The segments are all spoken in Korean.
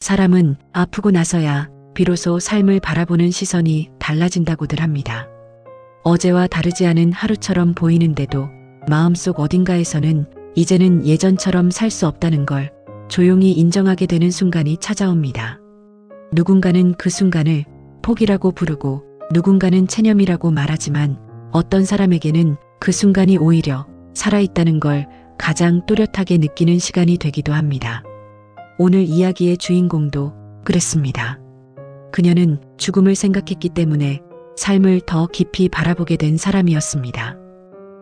사람은 아프고 나서야 비로소 삶을 바라보는 시선이 달라진다고들 합니다. 어제와 다르지 않은 하루처럼 보이는데도 마음속 어딘가에서는 이제는 예전처럼 살 수 없다는 걸 조용히 인정하게 되는 순간이 찾아옵니다. 누군가는 그 순간을 포기라고 부르고 누군가는 체념이라고 말하지만 어떤 사람에게는 그 순간이 오히려 살아있다는 걸 가장 또렷하게 느끼는 시간이 되기도 합니다. 오늘 이야기의 주인공도 그랬습니다. 그녀는 죽음을 생각했기 때문에 삶을 더 깊이 바라보게 된 사람이었습니다.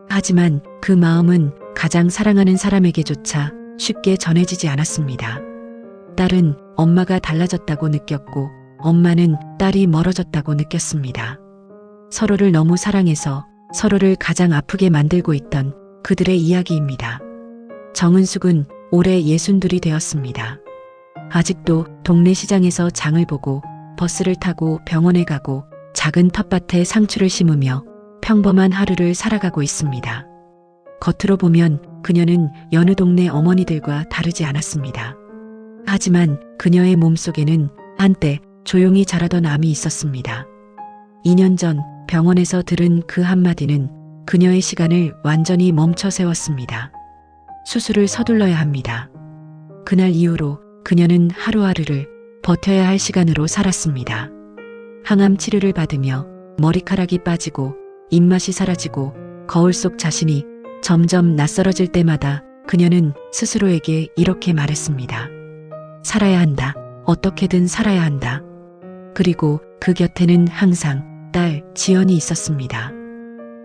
하지만 그 마음은 가장 사랑하는 사람에게조차 쉽게 전해지지 않았습니다. 딸은 엄마가 달라졌다고 느꼈고 엄마는 딸이 멀어졌다고 느꼈습니다. 서로를 너무 사랑해서 서로를 가장 아프게 만들고 있던 그들의 이야기입니다. 정은숙은 올해 62이 되었습니다. 아직도 동네 시장에서 장을 보고 버스를 타고 병원에 가고 작은 텃밭에 상추를 심으며 평범한 하루를 살아가고 있습니다. 겉으로 보면 그녀는 여느 동네 어머니들과 다르지 않았습니다. 하지만 그녀의 몸속에는 한때 조용히 자라던 암이 있었습니다. 2년 전 병원에서 들은 그 한마디는 그녀의 시간을 완전히 멈춰 세웠습니다. 수술을 서둘러야 합니다. 그날 이후로 그녀는 하루하루를 버텨야 할 시간으로 살았습니다. 항암 치료를 받으며 머리카락이 빠지고 입맛이 사라지고 거울 속 자신이 점점 낯설어질 때마다 그녀는 스스로에게 이렇게 말했습니다. 살아야 한다. 어떻게든 살아야 한다. 그리고 그 곁에는 항상 딸 지연이 있었습니다.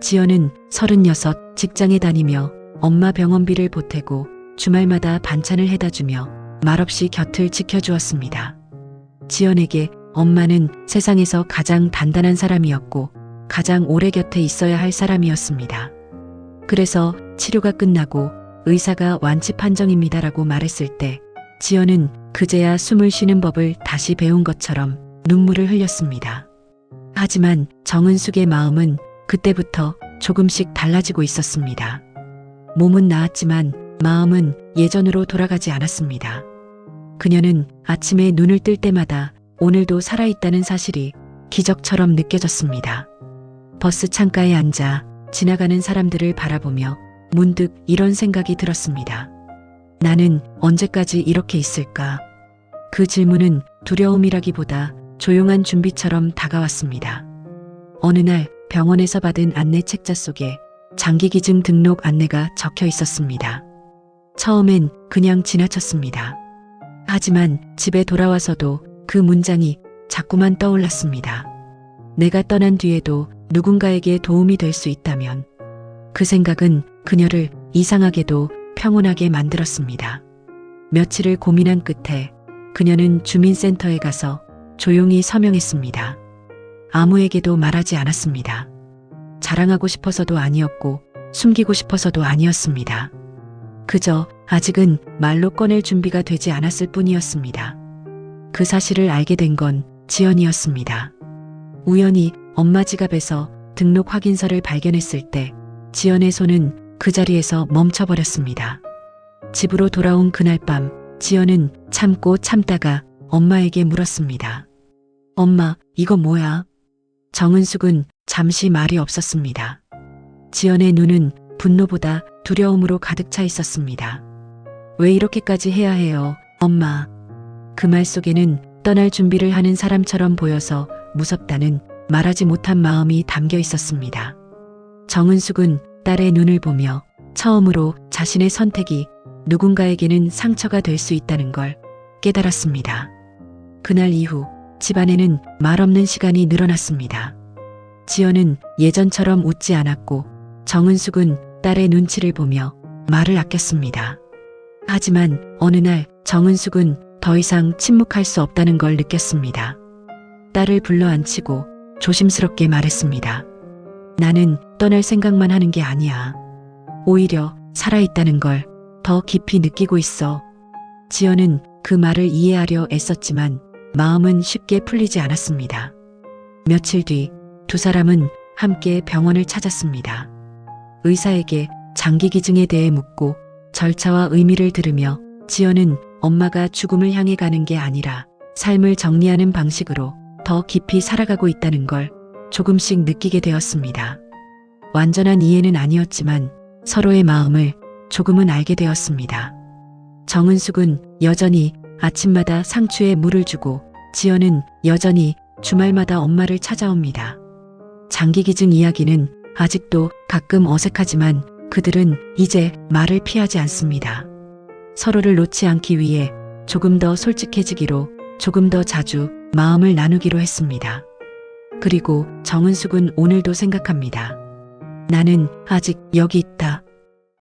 지연은 36 직장에 다니며 엄마 병원비를 보태고 주말마다 반찬을 해다주며 말없이 곁을 지켜주었습니다. 지연에게 엄마는 세상에서 가장 단단한 사람이었고 가장 오래 곁에 있어야 할 사람이었습니다. 그래서 치료가 끝나고 의사가 완치 판정입니다라고 말했을 때 지연은 그제야 숨을 쉬는 법을 다시 배운 것처럼 눈물을 흘렸습니다. 하지만 정은숙의 마음은 그때부터 조금씩 달라지고 있었습니다. 몸은 나았지만 마음은 예전으로 돌아가지 않았습니다. 그녀는 아침에 눈을 뜰 때마다 오늘도 살아있다는 사실이 기적처럼 느껴졌습니다. 버스 창가에 앉아 지나가는 사람들을 바라보며 문득 이런 생각이 들었습니다. 나는 언제까지 이렇게 있을까? 그 질문은 두려움이라기보다 조용한 준비처럼 다가왔습니다. 어느 날 병원에서 받은 안내 책자 속에 장기기증 등록 안내가 적혀 있었습니다. 처음엔 그냥 지나쳤습니다. 하지만 집에 돌아와서도 그 문장이 자꾸만 떠올랐습니다. 내가 떠난 뒤에도 누군가에게 도움이 될 수 있다면. 그 생각은 그녀를 이상하게도 평온하게 만들었습니다. 며칠을 고민한 끝에 그녀는 주민센터에 가서 조용히 서명했습니다. 아무에게도 말하지 않았습니다. 자랑하고 싶어서도 아니었고 숨기고 싶어서도 아니었습니다. 그저 아직은 말로 꺼낼 준비가 되지 않았을 뿐이었습니다. 그 사실을 알게 된 건 지연이었습니다. 우연히 엄마 지갑에서 등록 확인서를 발견했을 때 지연의 손은 그 자리에서 멈춰버렸습니다. 집으로 돌아온 그날 밤 지연은 참고 참다가 엄마에게 물었습니다. 엄마, 이거 뭐야? 정은숙은 잠시 말이 없었습니다. 지연의 눈은 분노보다 두려움으로 가득 차 있었습니다. 왜 이렇게까지 해야 해요, 엄마? 그 말 속에는 떠날 준비를 하는 사람처럼 보여서 무섭다는 말하지 못한 마음이 담겨 있었습니다. 정은숙은 딸의 눈을 보며 처음으로 자신의 선택이 누군가에게는 상처가 될 수 있다는 걸 깨달았습니다. 그날 이후 집안에는 말없는 시간이 늘어났습니다. 지연은 예전처럼 웃지 않았고 정은숙은 딸의 눈치를 보며 말을 아꼈습니다. 하지만 어느 날 정은숙은 더 이상 침묵할 수 없다는 걸 느꼈습니다. 딸을 불러앉히고 조심스럽게 말했습니다. 나는 떠날 생각만 하는 게 아니야. 오히려 살아있다는 걸 더 깊이 느끼고 있어. 지연은 그 말을 이해하려 애썼지만 마음은 쉽게 풀리지 않았습니다. 며칠 뒤 두 사람은 함께 병원을 찾았습니다. 의사에게 장기기증에 대해 묻고 절차와 의미를 들으며 지연은 엄마가 죽음을 향해 가는 게 아니라 삶을 정리하는 방식으로 더 깊이 살아가고 있다는 걸 조금씩 느끼게 되었습니다. 완전한 이해는 아니었지만 서로의 마음을 조금은 알게 되었습니다. 정은숙은 여전히 아침마다 상추에 물을 주고 지연은 여전히 주말마다 엄마를 찾아옵니다. 장기기증 이야기는 아직도 가끔 어색하지만 그들은 이제 말을 피하지 않습니다. 서로를 놓지 않기 위해 조금 더 솔직해지기로, 조금 더 자주 마음을 나누기로 했습니다. 그리고 정은숙은 오늘도 생각합니다. 나는 아직 여기 있다.